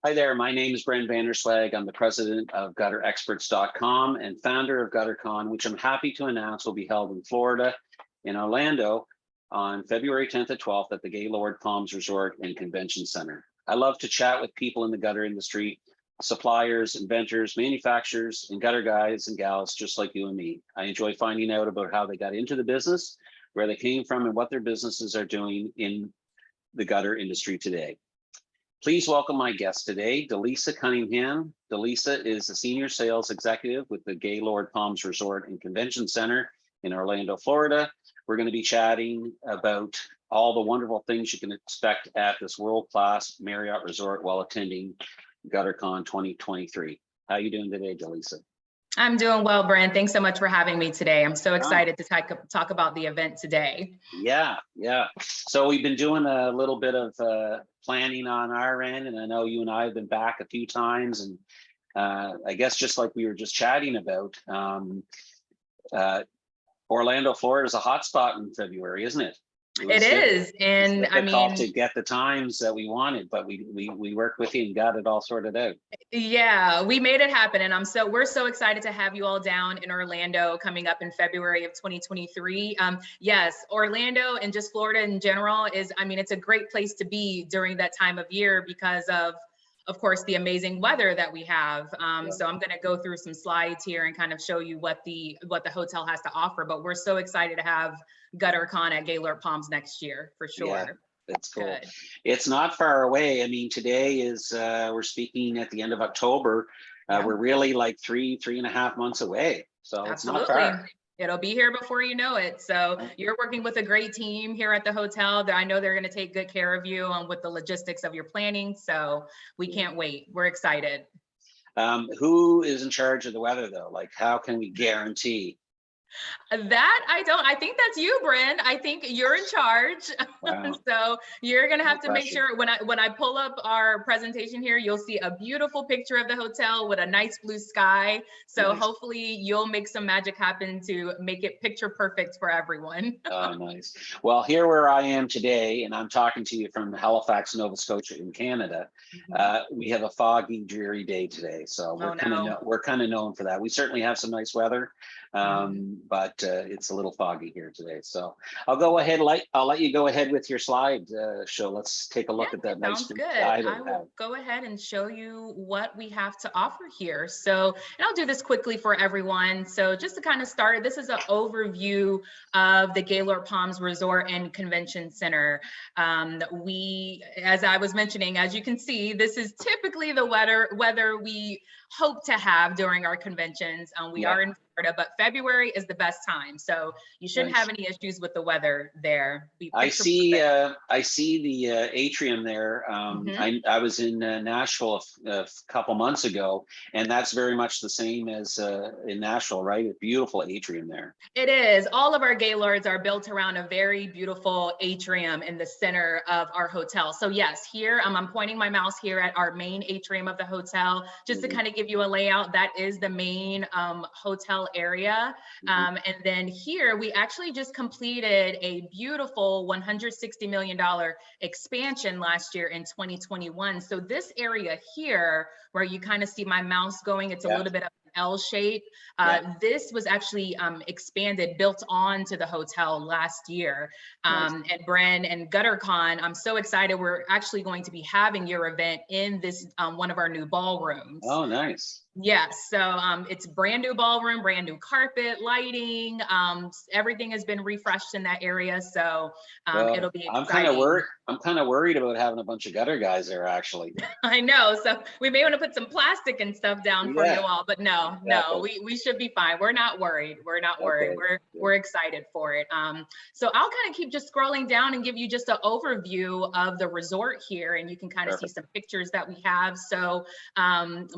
Hi there, my name is Brent Vanderswag. I'm the president of GutterExperts.com and founder of GutterCon, which I'm happy to announce will be held in Florida, in Orlando, on February 10th and 12th at the Gaylord Palms Resort and Convention Center. I love to chat with people in the gutter industry, suppliers, inventors, manufacturers, and gutter guys and gals just like you and me. I enjoy finding out about how they got into the business, where they came from, and what their businesses are doing in the gutter industry today. Please welcome my guest today, Delisa Cunningham. Delisa is a senior sales executive with the Gaylord Palms Resort and Convention Center in Orlando, Florida. We're going to be chatting about all the wonderful things you can expect at this world-class Marriott resort while attending GutterCon 2023. How are you doing today, Delisa? I'm doing well, Brent. Thanks so much for having me today. I'm so excited to talk about the event today. Yeah. So we've been doing a little bit of planning on our end, and I know you and I have been back a few times, and I guess just like we were just chatting about, Orlando, Florida is a hot spot in February, isn't it? It is, and I mean, to get the times that we wanted, but we worked with you and got it all sorted out. Yeah, we made it happen, and we're so excited to have you all down in Orlando coming up in February of 2023. Yes, Orlando and just Florida in general is, I mean, it's a great place to be during that time of year because of course, the amazing weather that we have. So I'm going to go through some slides here and kind of show you what the hotel has to offer. But we're so excited to have GutterCon at Gaylord Palms next year for sure. Yeah, that's cool. Good. It's not far away. I mean, today is we're speaking at the end of October. We're really like three and a half months away. So Absolutely. It's not far. It'll be here before you know it. So you're working with a great team here at the hotel. I know they're going to take good care of you with the logistics of your planning. So we can't wait. We're excited. Who is in charge of the weather though? Like, how can we guarantee? That I think that's you, Brent. I think you're in charge. Wow. So you're gonna have to make sure when I pull up our presentation here, you'll see a beautiful picture of the hotel with a nice blue sky. So hopefully you'll make some magic happen to make it picture perfect for everyone. Oh, nice. Well, here where I am today, and I'm talking to you from Halifax, Nova Scotia in Canada, we have a foggy, dreary day today. So we're kind of known for that. We certainly have some nice weather. But it's a little foggy here today. So I'll go ahead, I'll let you go ahead with your slide show. Let's take a look at that. Sounds good. I will go ahead and show you what we have to offer here. So, and I'll do this quickly for everyone. So just to kind of start, this is an overview of the Gaylord Palms Resort and Convention Center. As I was mentioning, as you can see, this is typically the weather we hope to have during our conventions. We are in Florida, but February is the best time. So you shouldn't have any issues with the weather there. I see the atrium there. I was in Nashville a couple months ago, and that's very much the same as in Nashville, right? A beautiful atrium there. It is. All of our Gaylords are built around a very beautiful atrium in the center of our hotel. So yes, here I'm pointing my mouse here at our main atrium of the hotel, just to kind of give you a layout. That is the main hotel area. And then here we actually just completed a beautiful $160 million expansion last year in 2021. So this area here, where you kind of see my mouse going, it's a little bit of an L shape. This was actually expanded, built on to the hotel last year. And Bren and GutterCon, I'm so excited. We're actually going to be having your event in this one of our new ballrooms. Oh, nice. Yes, so it's brand new ballroom, brand new carpet, lighting, everything has been refreshed in that area. So it'll be exciting. I'm kind of worried about having a bunch of gutter guys there, actually. I know, so we may want to put some plastic and stuff down for you all, but no, we should be fine. We're not worried. We're not worried. We're excited for it. So I'll kind of keep just scrolling down and give you just an overview of the resort here, and you can kind of see some pictures that we have. So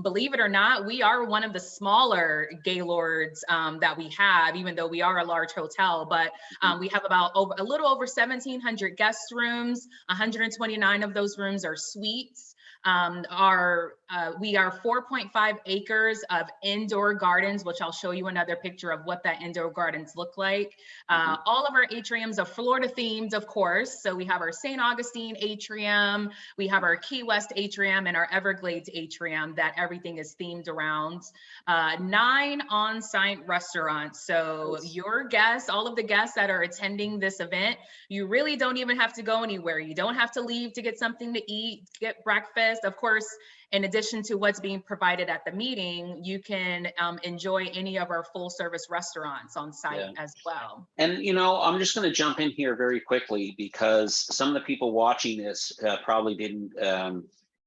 believe it or not, we are one of the smaller Gaylords that we have, even though we are a large hotel, but we have a little over 1,700 guest rooms. 129 of those rooms are suites. We are 4.5 acres of indoor gardens, which I'll show you another picture of what that indoor gardens look like. All of our atriums are Florida themed, of course. So we have our St. Augustine atrium, we have our Key West atrium, and our Everglades atrium that everything is themed around. 9 on-site restaurants. So your guests, all of the guests that are attending this event, you really don't even have to go anywhere. You don't have to leave to get something to eat, get breakfast. Of course, in addition to what's being provided at the meeting, you can enjoy any of our full service restaurants on site as well. And, you know, I'm just going to jump in here very quickly because some of the people watching this probably didn't,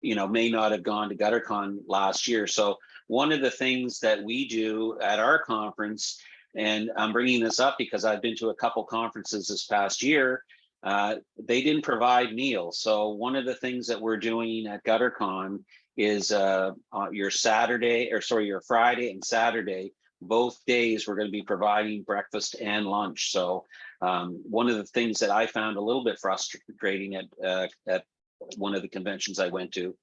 you know, may not have gone to GutterCon last year. So one of the things that we do at our conference, and I'm bringing this up because I've been to a couple conferences this past year, they didn't provide meals. So one of the things that we're doing at GutterCon is your Friday and Saturday, both days we're going to be providing breakfast and lunch. So one of the things that I found a little bit frustrating at one of the conventions I went to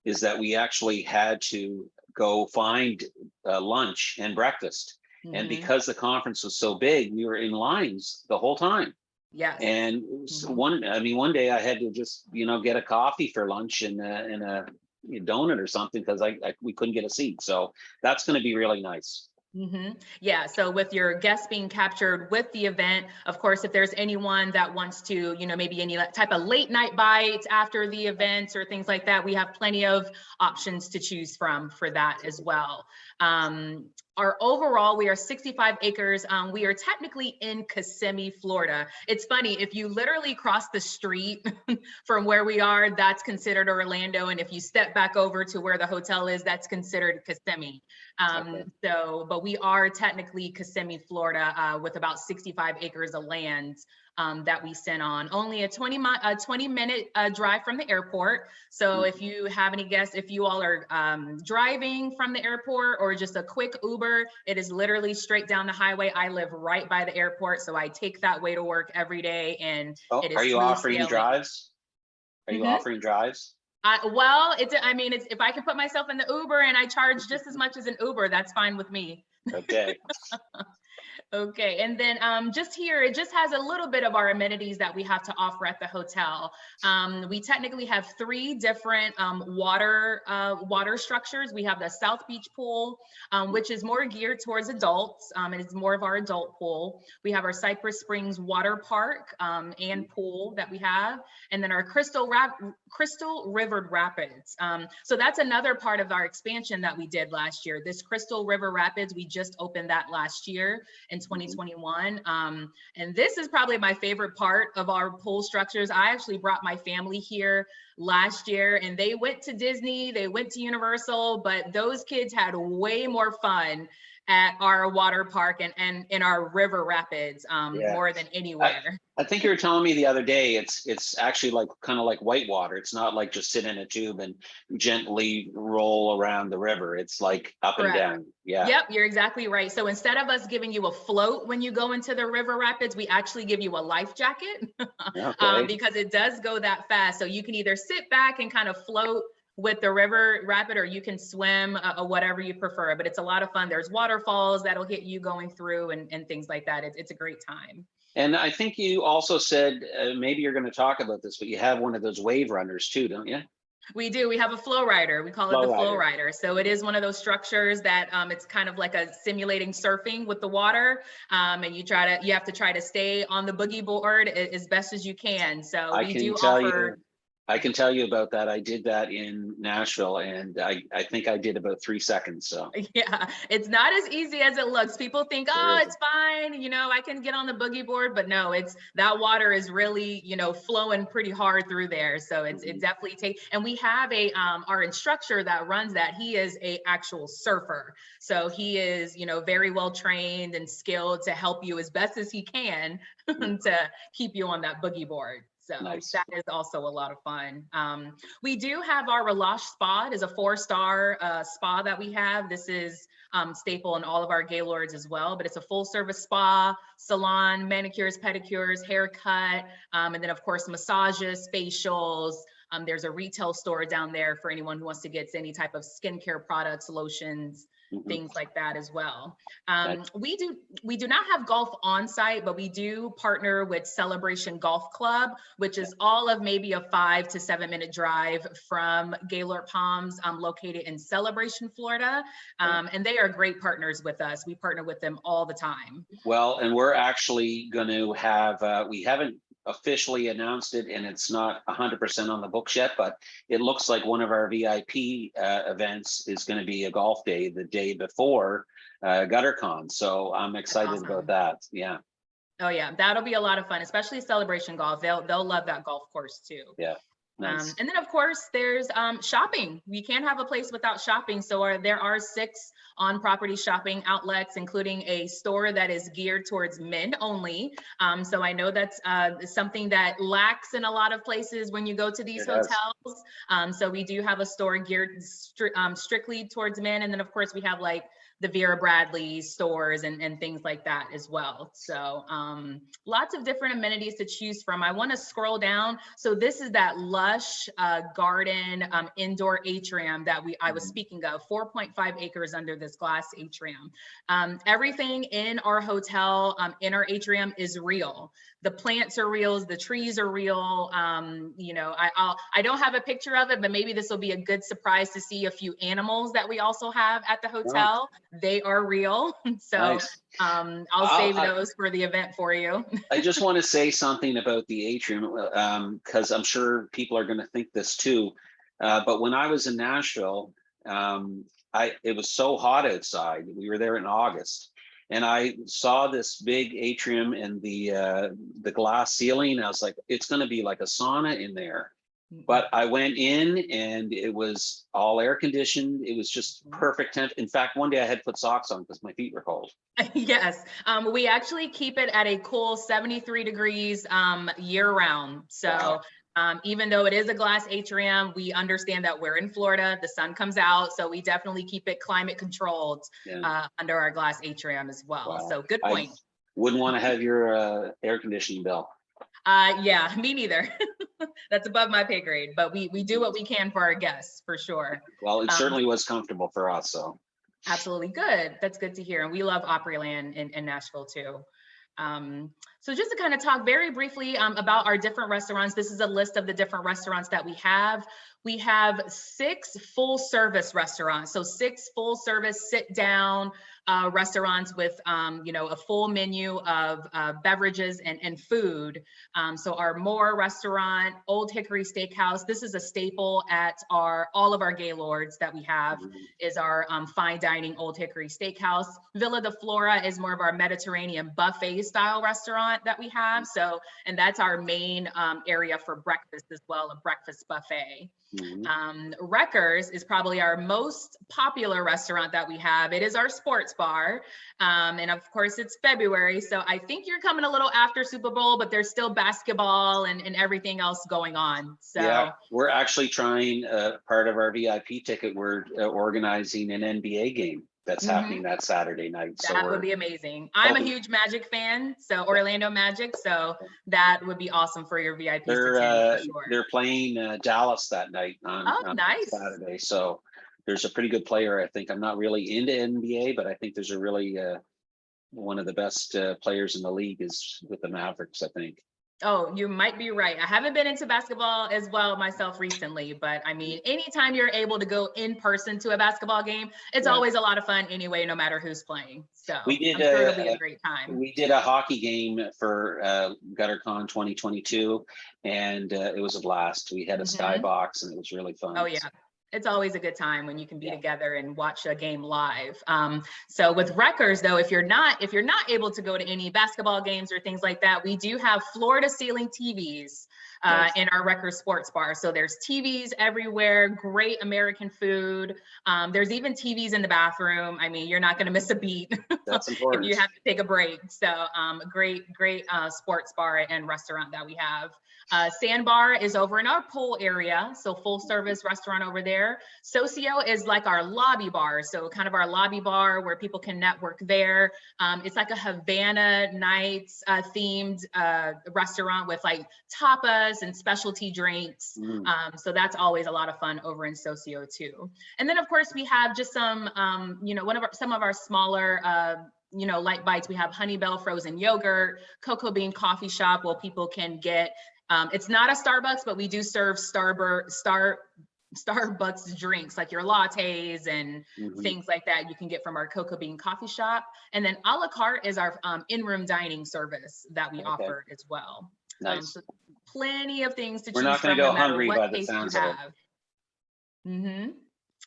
is that we actually had to go find lunch and breakfast. And because the conference was so big, we were in lines the whole time. Yes. And one day I had to just, you know, get a coffee for lunch and a donut or something because we couldn't get a seat. So that's going to be really nice. Yeah, so with your guests being captured with the event, of course, if there's anyone that wants to, you know, maybe any type of late night bites after the event or things like that, we have plenty of options to choose from for that as well. Our overall, we are 65 acres. We are technically in Kissimmee, Florida. It's funny, if you literally cross the street from where we are, that's considered Orlando. And if you step back over to where the hotel is, that's considered Kissimmee. But we are technically Kissimmee, Florida, with about 65 acres of land that we sit on. Only a 20-minute drive from the airport. So if you have any guests, if you all are driving from the airport or just a quick Uber, it is literally straight down the highway. I live right by the airport, so I take that way to work every day. And it is are you offering sailing. drives? Are you offering drives? Well, it's if I can put myself in the Uber and I charge just as much as an Uber, that's fine with me. Okay. Okay, and then just here, it just has a little bit of our amenities that we have to offer at the hotel. We technically have 3 different water structures. We have the South Beach pool, which is more geared towards adults, and it's more of our adult pool. We have our Cypress Springs water park and pool that we have, and then our Crystal River Rapids. So that's another part of our expansion that we did last year. This Crystal River Rapids, we just opened that last year in 2021. And this is probably my favorite part of our pool structures. I actually brought my family here last year and they went to Disney, they went to Universal, but those kids had way more fun at our water park and in our river rapids more than anywhere. I think you were telling me the other day, it's actually like kind of like whitewater. It's not like just sit in a tube and gently roll around the river. It's like up and down. Yeah. Yep, you're exactly right. So instead of us giving you a float when you go into the river rapids, we actually give you a life jacket because it does go that fast. So you can either sit back and kind of float with the river rapid, or you can swim, whatever you prefer, but it's a lot of fun. There's waterfalls that'll hit you going through and things like that. It's a great time. And I think you also said, maybe you're going to talk about this, but you have one of those wave runners too, don't you? We do. We have a flow rider. We call it the flow rider. So it is one of those structures that it's kind of like a simulating surfing with the water. And you have to try to stay on the boogie board as best as you can. So we do offer. I can tell you about that. I did that in Nashville and I think I did about 3 seconds. So yeah, it's not as easy as it looks. People think, oh, it's fine. You know, I can get on the boogie board, but no, that water is really, flowing pretty hard through there. So it definitely and we have our instructor that runs that. He is a actual surfer. So he is, very well trained and skilled to help you as best as he can to keep you on that boogie board. So nice. That is also a lot of fun. We do have our Relash Spa. It is a 4-star spa that we have. This is staple in all of our Gaylords as well, but it's a full service spa, salon, manicures, pedicures, haircut, and then of course massages, facials, There's a retail store down there for anyone who wants to get any type of skincare products, lotions, things like that as well. We do not have golf on site, but we do partner with Celebration Golf Club, which is all of maybe a 5 to 7 minute drive from Gaylord Palms, located in Celebration, Florida. And they are great partners with us. We partner with them all the time. Well, and we're actually going to have, we haven't officially announced it, and it's not 100% on the books yet, but it looks like one of our VIP events is going to be a golf day the day before Gutter-Con. So I'm excited about that. Yeah. Oh yeah, that'll be a lot of fun, especially Celebration Golf. They'll love that golf course too. Yeah. Nice. And then of course there's shopping. We can't have a place without shopping. So there are 6 on-property shopping outlets, including a store that is geared towards men only. So I know that's something that lacks in a lot of places when you go to these hotels. So we do have a store geared strictly towards men. And then of course we have like the Vera Bradley stores and things like that as well. So lots of different amenities to choose from. I want to scroll down. So this is that lush garden indoor atrium that I was speaking of, 4.5 acres under this glass atrium. Everything in our hotel, in our atrium is real. The plants are real, the trees are real. You know, I don't have a picture of it, but maybe this will be a good surprise to see a few animals that we also have at the hotel. Wow. They are real. So nice. I'll save those for the event for you. I just want to say something about the atrium, because I'm sure people are going to think this too. But when I was in Nashville, it was so hot outside. We were there in August. And I saw this big atrium and the glass ceiling. I was like, it's going to be like a sauna in there. But I went in and it was all air conditioned. It was just perfect temp. In fact, one day I had to put socks on because my feet were cold. Yes, we actually keep it at a cool 73 degrees year round. So. Wow. Even though it is a glass atrium, we understand that we're in Florida, the sun comes out, so we definitely keep it climate controlled under our glass atrium as well. Wow. So good point. I wouldn't want to have your air conditioning bill. Yeah, me neither. That's above my pay grade, but we do what we can for our guests, for sure. Well, it certainly was comfortable for us, so. Absolutely, good. That's good to hear. And we love Opryland in Nashville too. So just to kind of talk very briefly about our different restaurants, this is a list of the different restaurants that we have. We have 6 full service restaurants. So 6 full service sit down restaurants with, you know, a full menu of beverages and food. So our Moore restaurant, Old Hickory Steakhouse, this is a staple at all of our Gaylords that we have, is our fine dining Old Hickory Steakhouse. Villa de Flora is more of our Mediterranean buffet style restaurant that we have. So, and that's our main area for breakfast as well, a breakfast buffet. Wreckers is probably our most popular restaurant that we have. It is our sports bar. And of course it's February. So I think you're coming a little after Super Bowl, but there's still basketball and everything else going on. So yeah, we're actually trying part of our VIP ticket. We're organizing an NBA game that's happening that Saturday night. So that would be amazing. I'm a huge Magic fan, so Orlando Magic. So that would be awesome for your VIP. They're playing Dallas that night on nice. Saturday. So there's a pretty good player. I think I'm not really into NBA, but I think there's a really one of the best players in the league is with the Mavericks, I think. Oh, you might be right. I haven't been into basketball as well myself recently, but I mean, anytime you're able to go in person to a basketball game, it's always a lot of fun anyway, no matter who's playing. So I'm sure it'll be a great time. We did a hockey game for Gutter-Con 2022, and it was a blast. We had a skybox, and it was really fun. Oh yeah. It's always a good time when you can be together and watch a game live. So with Wreckers though, if you're not able to go to any basketball games or things like that, we do have floor to ceiling TVs in our Wreckers sports bar. So there's TVs everywhere, great American food. There's even TVs in the bathroom. I mean, you're not going to miss a beat. That's important. If you have to take a break. So great sports bar and restaurant that we have. Sandbar is over in our pool area, so full service restaurant over there. Socio is like our lobby bar, so kind of our lobby bar where people can network there. It's like a Havana Nights themed restaurant with like tapas, margaritas and specialty drinks. So that's always a lot of fun over in Socio too. And then of course we have just some, you know, some of our smaller, you know, light bites. We have Honey Bell frozen yogurt, Cocoa Bean coffee shop where people can get, it's not a Starbucks, but we do serve Starbucks drinks like your lattes and things like that you can get from our Cocoa Bean coffee shop. And then a la carte is our in-room dining service that we offer as well. Nice. So plenty of things to We're choose not going from to go no matter hungry by what the taste you sounds of it. have.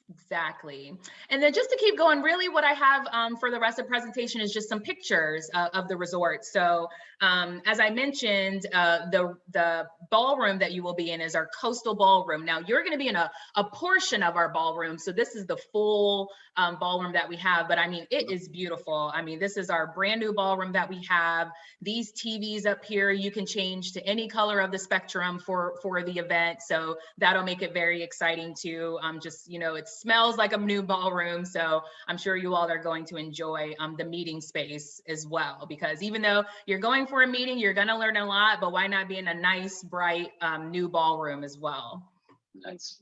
Exactly. And then just to keep going, really what I have for the rest of the presentation is just some pictures of the resort. So as I mentioned, the ballroom that you will be in is our coastal ballroom. Now you're going to be in a portion of our ballroom. So this is the full ballroom that we have, but I mean, it is beautiful. I mean, this is our brand new ballroom that we have. These TVs up here, you can change to any color of the spectrum for the event. So that'll make it very exciting too. Just, you know, it smells like a new ballroom. So I'm sure you all are going to enjoy the meeting space as well, because even though you're going for a meeting, you're going to learn a lot, but why not be in a nice, bright new ballroom as well? Nice.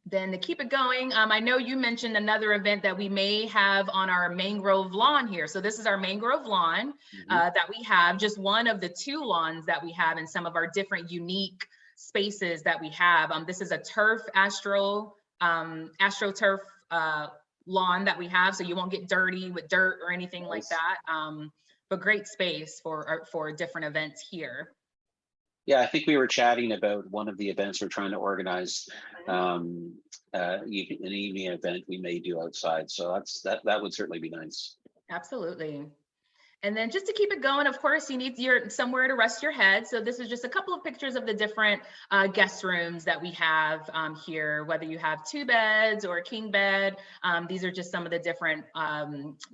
Then to keep it going, I know you mentioned another event that we may have on our mangrove lawn here. So this is our mangrove lawn that we have, just one of the 2 lawns that we have in some of our different unique spaces that we have. This is a AstroTurf lawn that we have, so you won't get dirty with dirt or anything like that. But great space for different events here. Yeah, I think we were chatting about one of the events we're trying to organize, an evening event we may do outside. So that would certainly be nice. Absolutely. And then just to keep it going, of course, you need somewhere to rest your head. So this is just a couple of pictures of the different guest rooms that we have here, whether you have 2 beds or a king bed. These are just some of the different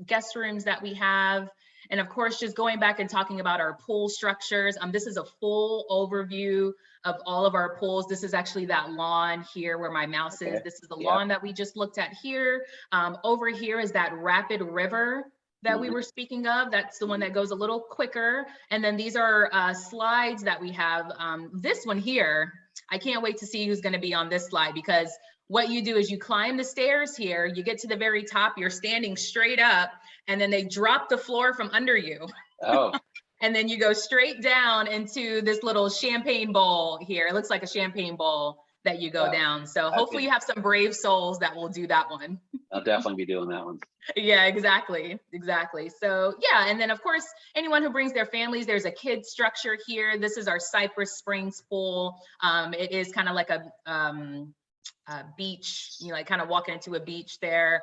guest rooms that we have. And of course, just going back and talking about our pool structures. This is a full overview of all of our pools. This is actually that lawn here where my mouse is. This is the lawn that we just looked at here. Over here is that rapid river that we were speaking of. That's the one that goes a little quicker. And then these are slides that we have. This one here, I can't wait to see who's going to be on this slide, because what you do is you climb the stairs here, you get to the very top, you're standing straight up, and then they drop the floor from under you. Oh. And then you go straight down into this little champagne bowl here. It looks like a champagne bowl that you go down. So hopefully you have some brave souls that will do that one. I'll definitely be doing that one. Yeah, exactly. So yeah, and then of course, anyone who brings their families, there's a kid structure here. This is our Cypress Springs pool. It is kind of like a beach, you know, like kind of walking into a beach there.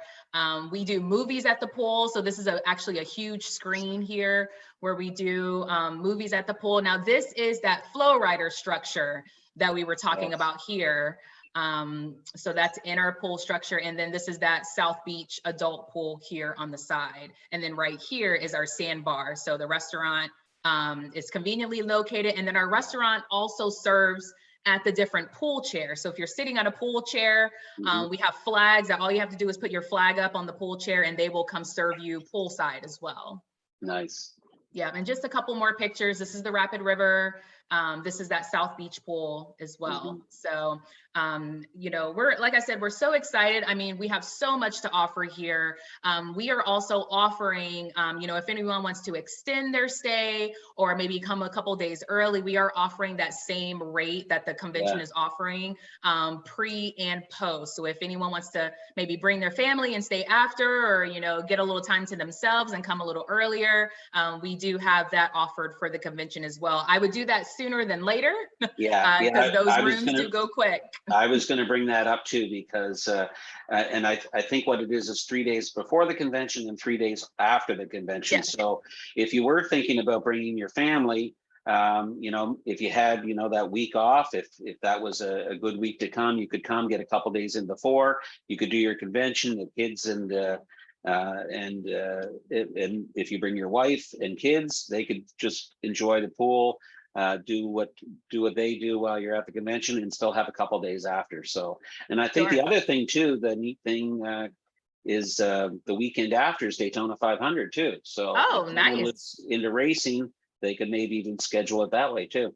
We do movies at the pool. So this is actually a huge screen here where we do movies at the pool. Now this is that flow rider structure that we were talking about here. So that's in our pool structure. And then this is that South Beach adult pool here on the side. And then right here is our sandbar. So the restaurant is conveniently located. And then our restaurant also serves at the different pool chairs. So if you're sitting on a pool chair, we have flags that all you have to do is put your flag up on the pool chair and they will come serve you poolside as well. Nice. Yeah, and just a couple more pictures. This is the Rapid River. This is that South Beach pool as well. So, you know, like I said, we're so excited. I mean, we have so much to offer here. We are also offering, you know, if anyone wants to extend their stay or maybe come a couple days early, we are offering that same rate that the convention is offering pre and post. So if anyone wants to maybe bring their family and stay after, or, you know, get a little time to themselves and come a little earlier, we do have that offered for the convention as well. I would do that sooner than later. Because those rooms do go quick. I was going to bring that up too, because and I think what it is 3 days before the convention and 3 days after the convention. So if you were thinking about bringing your family, you know, if you had, you know, that week off, if that was a good week to come, you could come get a couple days in before. You could do your convention, the kids, and if you bring your wife and kids, they could just enjoy the pool. Do what they do while you're at the convention and still have a couple days after. So, and I think the other thing too, the neat thing is the weekend after is Daytona 500 too. So nice. into racing, they could maybe even schedule it that way too.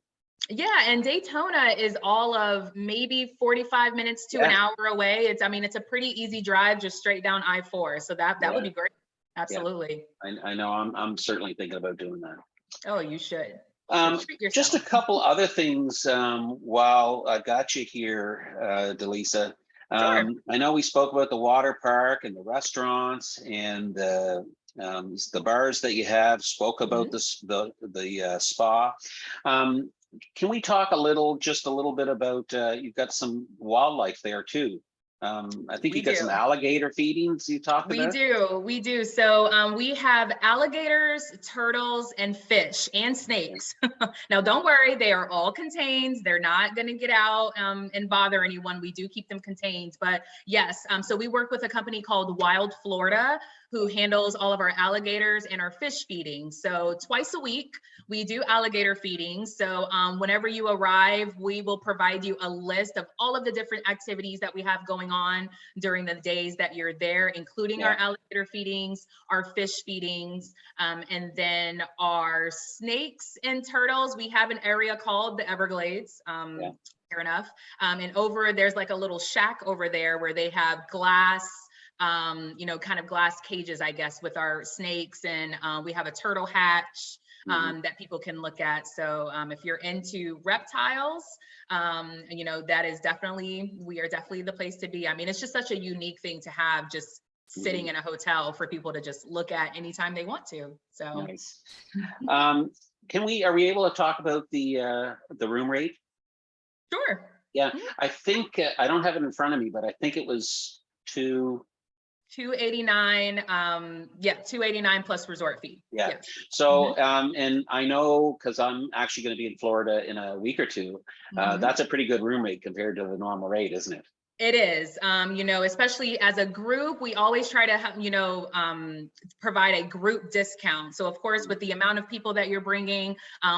Yeah, and Daytona is all of maybe 45 minutes to an hour away. I mean, it's a pretty easy drive, just straight down I-4. So that would be great. Yeah. Absolutely. I know I'm certainly thinking about doing that. Oh, you should. Treat Just a yourself. couple other things while I got you here, Delisa. Sure. I know we spoke about the water park and the restaurants and the bars that you have. Spoke about Mhm. the spa. Um, can we talk just a little bit about you've got some wildlife there too. I think We you got do. some alligator feedings you talked We about. do. We do. So we have alligators, turtles, and fish and snakes. Now, don't worry, they are all contained. They're not going to get out and bother anyone. We do keep them contained. But yes, so we work with a company called Wild Florida, who handles all of our alligators and our fish feeding. So twice a week, we do alligator feeding. So whenever you arrive, we will provide you a list of all of the different activities that we have going on during the days that you're there, including our alligator feedings, our fish feedings, and then our snakes and turtles. We have an area called the Everglades. Fair enough. And over there's like a little shack over there where they have glass, kind of glass cages, I guess, with our snakes, and we have a turtle hatch that people can look at. So if you're into reptiles, that is we are definitely the place to be. I mean, it's just such a unique thing to have, just sitting in a hotel for people to just look at anytime they want to. So nice. Are we able to talk about the room rate? Sure. Yeah, I think I don't have it in front of me, but I think it was 289. Yeah, 289 plus resort fee. Yeah. Yes. So, and I know because I'm actually going to be in Florida in a week or two. That's a pretty good room rate compared to the normal rate, isn't it? It is, especially as a group, we always try to, provide a group discount. So of course, with the amount of people that you're bringing,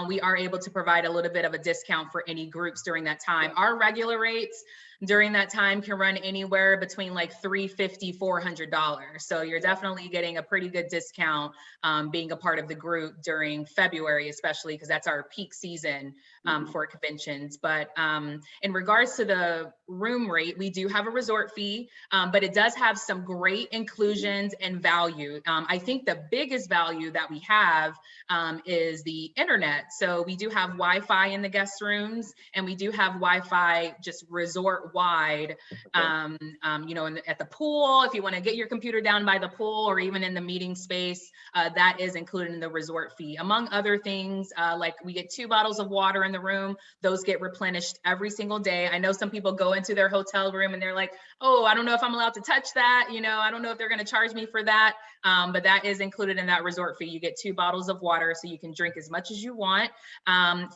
we are able to provide a little bit of a discount for any groups during that time. Our regular rates during that time can run anywhere between like $350, $400. So you're definitely getting a pretty good discount being a part of the group during February, especially because that's our peak season for conventions. But in regards to the room rate, we do have a resort fee, but it does have some great inclusions and value. I think the biggest value that we have is the internet. So we do have Wi-Fi in the guest rooms, and we do have Wi-Fi just resort wide, at the pool. If you want to get your computer down by the pool or even in the meeting space, that is included in the resort fee. Among other things, like we get 2 bottles of water in the room. Those get replenished every single day. I know some people go into their hotel room and they're like, oh, I don't know if I'm allowed to touch that. I don't know if they're going to charge me for that. But that is included in that resort fee. You get 2 bottles of water so you can drink as much as you want.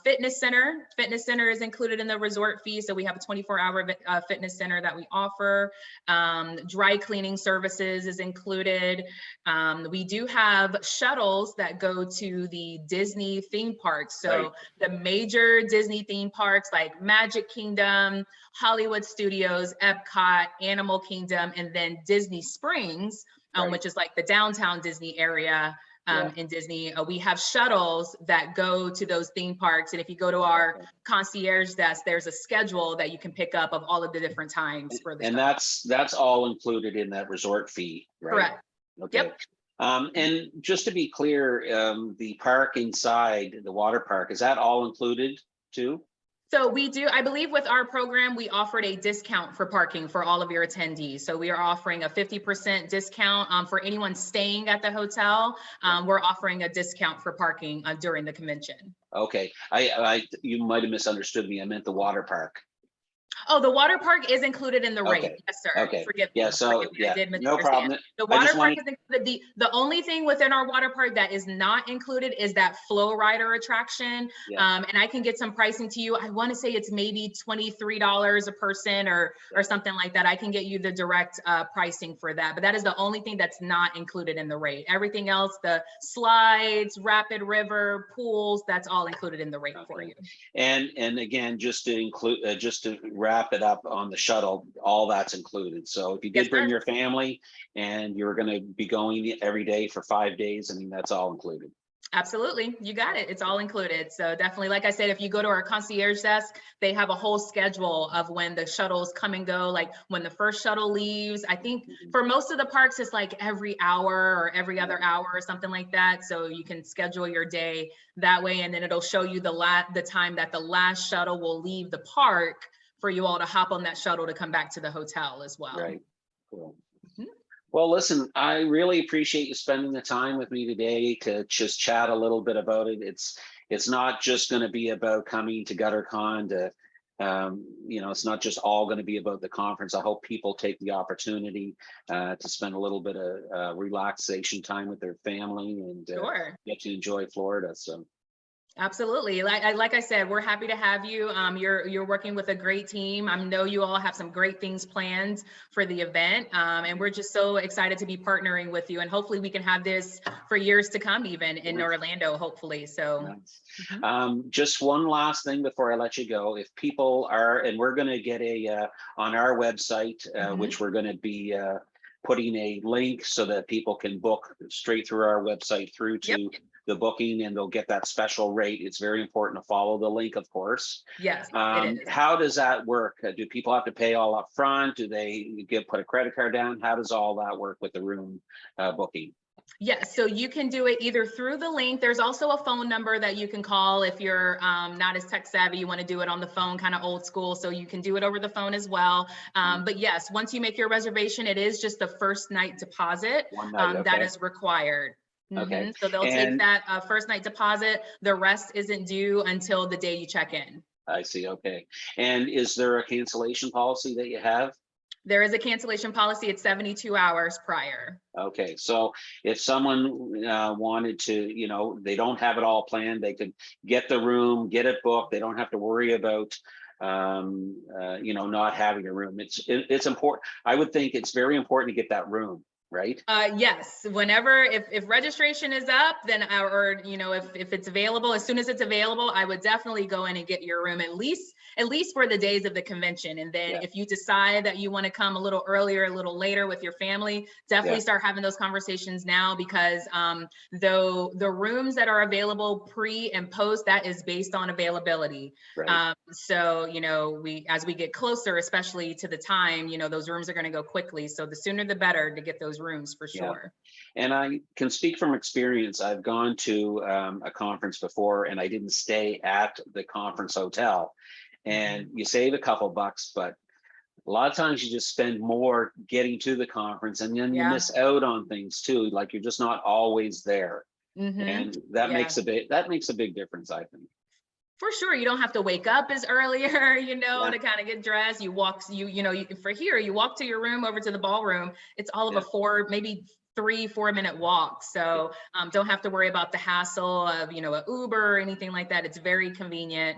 Fitness center is included in the resort fee. So we have a 24-hour fitness center that we offer. Dry cleaning services is included. We do have shuttles that go to the Disney theme parks. So the major Disney theme parks like Magic Kingdom, Hollywood Studios, Epcot, Animal Kingdom, and then Disney Springs, which is like the downtown Disney area in Disney. We have shuttles that go to those theme parks. And if you go to our concierge desk, there's a schedule that you can pick up of all of the different times for the And that's all included in that resort fee, right? Correct. Okay. Yep. And just to be clear, the park inside the water park, is that all included too? So we do, I believe with our program, we offered a discount for parking for all of your attendees. So we are offering a 50% discount for anyone staying at the hotel. We're offering a discount for parking during the convention. Okay, you might have misunderstood me. I meant the water park. Oh, the water park is included in the rate. Yes, sir. Okay. Forgive me. Yeah. So I did no problem. The water park is included. The only thing within our water park that is not included is that flow rider attraction. And I can get some pricing to you. I want to say it's maybe $23 a person or something like that. I can get you the direct pricing for that. But that is the only thing that's not included in the rate. Everything else, the slides, rapid river, pools, that's all included in the rate for you. And again, just to include, just to wrap it up on the shuttle, all that's included. So if you did bring your family and you're going to be going every day for 5 days, I mean, that's all included. Absolutely. You got it. It's all included. So definitely, like I said, if you go to our concierge desk, they have a whole schedule of when the shuttles come and go, like when the first shuttle leaves. I think for most of the parks, it's like every hour or every other hour or something like that. So you can schedule your day that way, and then it'll show you the time that the last shuttle will leave the park for you all to hop on that shuttle to come back to the hotel as well. Right. Cool. Mhm. Well, listen, I really appreciate you spending the time with me today to just chat a little bit about it. It's not just going to be about coming to GutterCon to, it's not just all going to be about the conference. I hope people take the opportunity to spend a little bit of relaxation time with their family and Sure. get to enjoy Florida. So. Absolutely. Like I said, we're happy to have you. You're working with a great team. I know you all have some great things planned for the event, and we're just so excited to be partnering with you. And hopefully, we can have this for years to come, even in Orlando. Hopefully, so. Nice. Mhm. Just one last thing before I let you go. If people are, and we're going to get on our website, which we're going to be putting a link so that people can book straight through our website through Yep. to the booking, and they'll get that special rate. It's very important to follow the link, of course. Yes, it is. How does that work? Do people have to pay all up front? Do they put a credit card down? How does all that work with the room booking? Yes, so you can do it either through the link. There's also a phone number that you can call if you're not as tech savvy, you want to do it on the phone, kind of old school. So you can do it over the phone as well. But yes, once you make your reservation, it is just the first night deposit One night, okay. that is required. Okay. So they'll take And that first night deposit. The rest isn't due until the day you check in. I see. Okay. And is there a cancellation policy that you have? There is a cancellation policy. It's 72 hours prior. Okay. So if someone wanted to, they don't have it all planned, they could get the room, get it booked. They don't have to worry about, not having a room. It's important. I would think it's very important to get that room, right? Yes, whenever, if registration is up, then if it's available, as soon as it's available, I would definitely go in and get your room at least for the days of the convention. And then if you decide that you want to come a little earlier, a little later with your family, definitely start having those conversations now, because though the rooms that are available pre and post, that is based on availability. Right. So as we get closer, especially to the time, those rooms are going to go quickly. So the sooner the better to get those rooms for sure. And I can speak from experience. I've gone to a conference before and I didn't stay at the conference hotel, and you save a couple bucks, but a lot of times you just spend more getting to the conference, and then you miss out on things too. Like you're just not always there. And that makes a big difference, I think. For sure. You don't have to wake up as earlier, to kind of get dressed. You walk, you walk to your room, over to the ballroom. It's all of a maybe 3-4 minute walk. So don't have to worry about the hassle of, a Uber or anything like that. It's very convenient.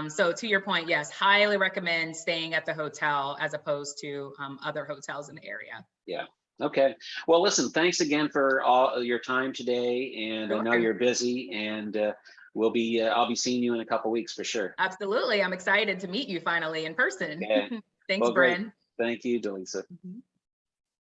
So to your point, yes, highly recommend staying at the hotel as opposed to other hotels in the area. Yeah. Okay. Well, listen, thanks again for all your time today. And I know you're busy, and I'll be seeing you in a couple weeks for sure. Absolutely. I'm excited to meet you finally in person. Okay. Thanks, Well, great. Bryn. Thank you, Delisa.